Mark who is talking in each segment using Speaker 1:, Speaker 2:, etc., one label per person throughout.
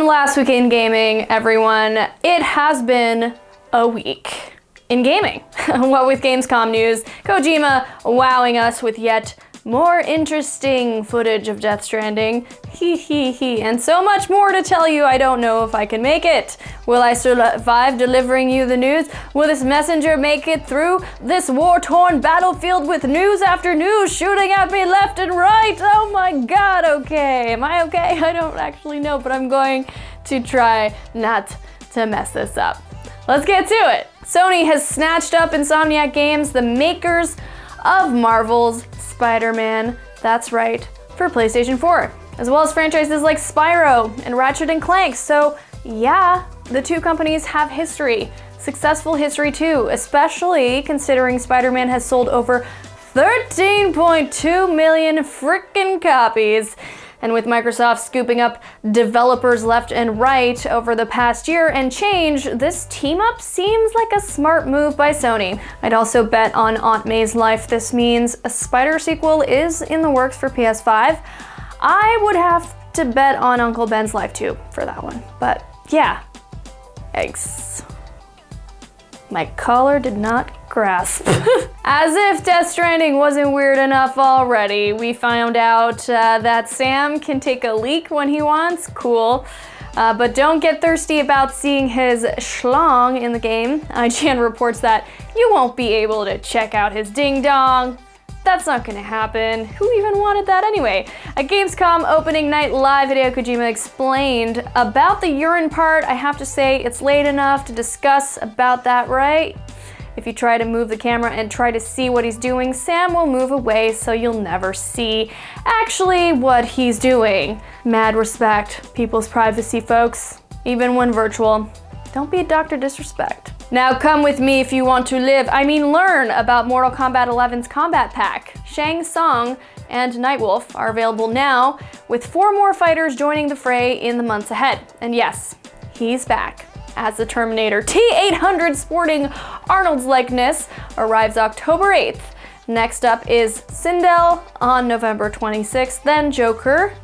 Speaker 1: last week in gaming, everyone. It has been a week in gaming. What with Gamescom news, Kojima wowing us with yet more interesting footage of Death Stranding, and so much more to tell you. I don't know if I can make it. Will I survive delivering you the news? Will this messenger make it through this war-torn battlefield with news after news shooting at me left and right? Oh my god, okay. Am I okay? I don't actually know, but I'm going to try not to mess this up. Let's get to it. Sony has snatched up Insomniac Games, the makers of Marvel's Spider-Man, that's right, for PlayStation 4, as well as franchises like Spyro and Ratchet & Clank. So yeah, the two companies have history, successful history too, especially considering Spider-Man has sold over 13.2 million frickin' copies. And with Microsoft scooping up developers left and right over the past year and change, this team up seems like a smart move by Sony. I'd also bet on Aunt May's life this means a Spider sequel is in the works for PS5. I would have to bet on Uncle Ben's life too for that one. But yeah, eggs. My collar did not grasp. As if Death Stranding wasn't weird enough already, we found out that Sam can take a leak when he wants. Cool. But don't get thirsty about seeing his schlong in the game. IGN reports that you won't be able to check out his ding-dong. That's not gonna happen. Who even wanted that anyway? At Gamescom opening night live, Hideo Kojima explained about the urine part. I have to say, it's late enough to discuss about that, right? If you try to move the camera and try to see what he's doing, Sam will move away so you'll never see actually what he's doing. Mad respect, people's privacy, folks, even when virtual. Don't be a Dr. Disrespect. Now come with me if you want to learn about Mortal Kombat 11's Combat Pack. Shang Tsung and Nightwolf are available now, with 4 more fighters joining the fray in the months ahead. And yes, he's back as the Terminator. T-800 sporting Arnold's likeness arrives October 8th. Next up is Sindel on November 26th, then Joker,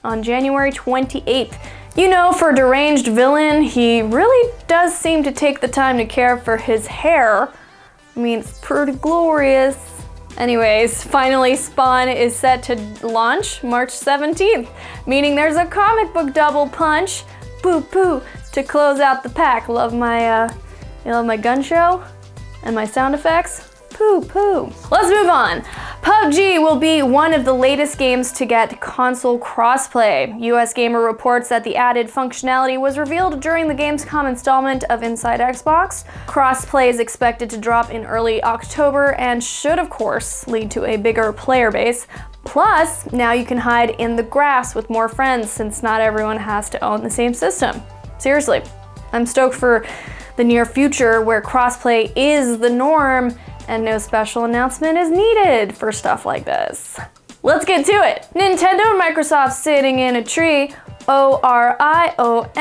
Speaker 1: on January 28th. You know, for deranged villain, he really does seem to take the time to care for his hair. I mean, it's pretty glorious. Anyways, finally, Spawn is set to launch March 17th, meaning there's a comic book double punch, poo, to close out the pack. Love my gun show and my sound effects. Poo. Let's move on. PUBG will be one of the latest games to get console crossplay. US Gamer reports that the added functionality was revealed during the Gamescom installment of Inside Xbox. Crossplay is expected to drop in early October and should, of course, lead to a bigger player base. Plus, now you can hide in the grass with more friends since not everyone has to own the same system. Seriously, I'm stoked for the near future where crossplay is the norm and no special announcement is needed for stuff like this. Let's get to it. Nintendo and Microsoft sitting in a tree. ORIOMG.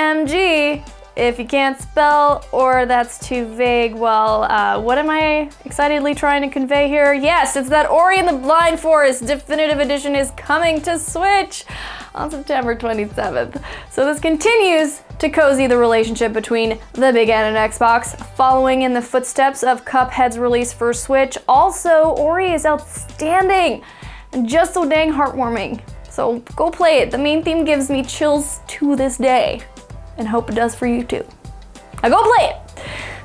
Speaker 1: If you can't spell or that's too vague, well, what am I excitedly trying to convey here? Yes, it's that Ori and the Blind Forest Definitive Edition is coming to Switch on September 27th. So this continues to cozy the relationship between the Big N and Xbox, following in the footsteps of Cuphead's release for Switch. Also, Ori is outstanding and just so dang heartwarming. So go play it. The main theme gives me chills to this day, and hope it does for you too. Now go play it.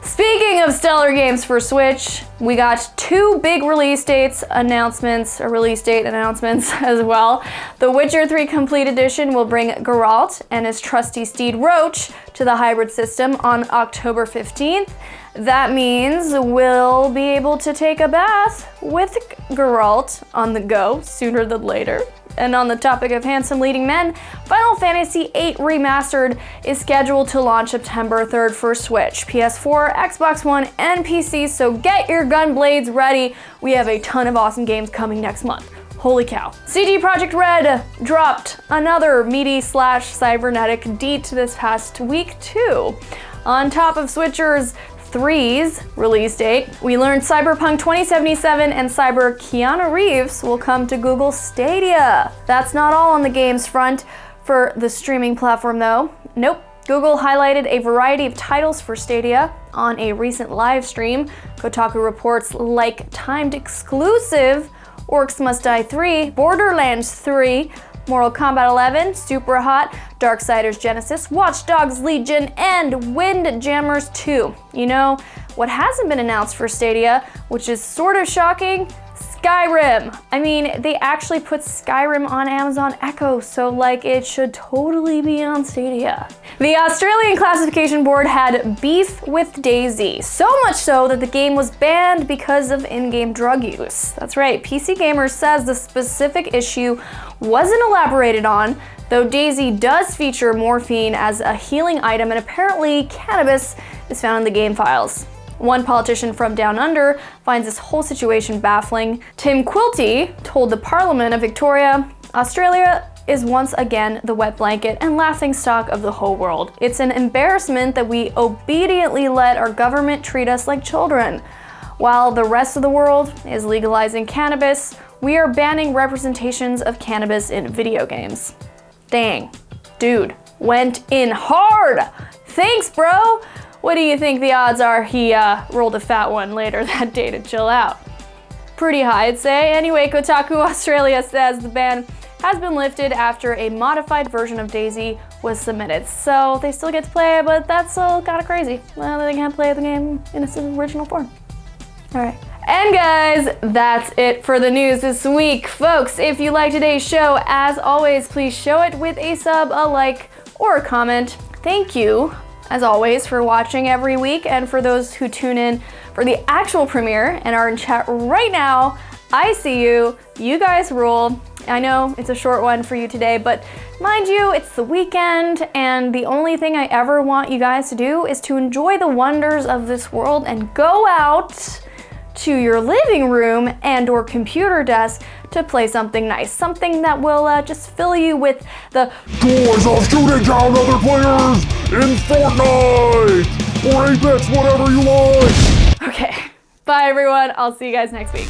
Speaker 1: Speaking of stellar games for Switch, we got 2 big release date announcements as well. The Witcher 3 Complete Edition will bring Geralt and his trusty steed Roach to the hybrid system on October 15th. That means we'll be able to take a bath with Geralt on the go sooner than later. And on the topic of handsome leading men, Final Fantasy VIII Remastered is scheduled to launch September 3rd for Switch, PS4, Xbox One, and PC, so get your gun blades ready. We have a ton of awesome games coming next month. Holy cow. CD Projekt Red dropped another meaty / cybernetic deet this past week too. On top of Switcher's 3's release date, we learned Cyberpunk 2077 and Cyber Keanu Reeves will come to Google Stadia. That's not all on the games front for the streaming platform though. Nope. Google highlighted a variety of titles for Stadia on a recent live stream. Kotaku reports like timed exclusive Orcs Must Die 3, Borderlands 3, Mortal Kombat 11, Super Hot, Darksiders Genesis, Watch Dogs Legion, and Windjammers 2. You know, what hasn't been announced for Stadia, which is sort of shocking, Skyrim. I mean, they actually put Skyrim on Amazon Echo, so like it should totally be on Stadia. The Australian Classification Board had beef with DayZ, so much so that the game was banned because of in-game drug use. That's right, PC Gamer says the specific issue wasn't elaborated on, though DayZ does feature morphine as a healing item, and apparently cannabis is found in the game files. One politician from Down Under finds this whole situation baffling. Tim Quilty told the Parliament of Victoria, Australia is once again the wet blanket and laughingstock of the whole world. It's an embarrassment that we obediently let our government treat us like children. While the rest of the world is legalizing cannabis, we are banning representations of cannabis in video games. Dang, dude, went in hard. Thanks, bro. What do you think the odds are he rolled a fat one later that day to chill out? Pretty high, I'd say. Anyway, Kotaku Australia says the ban has been lifted after a modified version of DayZ was submitted. So they still get to play it, but that's still kind of crazy. Well, they can't play the game in its original form. All right. And guys, that's it for the news this week. Folks, if you like today's show, as always, please show it with a sub, a like, or a comment. Thank you, as always, for watching every week, and for those who tune in for the actual premiere and are in chat right now, I see you. You guys rule. I know it's a short one for you today, but mind you, it's the weekend, and the only thing I ever want you guys to do is to enjoy the wonders of this world and go out to your living room and or computer desk to play something nice, something that will just fill you with the
Speaker 2: joys of shooting down other players in Fortnite or Apex, whatever you like.
Speaker 1: Okay, bye everyone. I'll see you guys next week.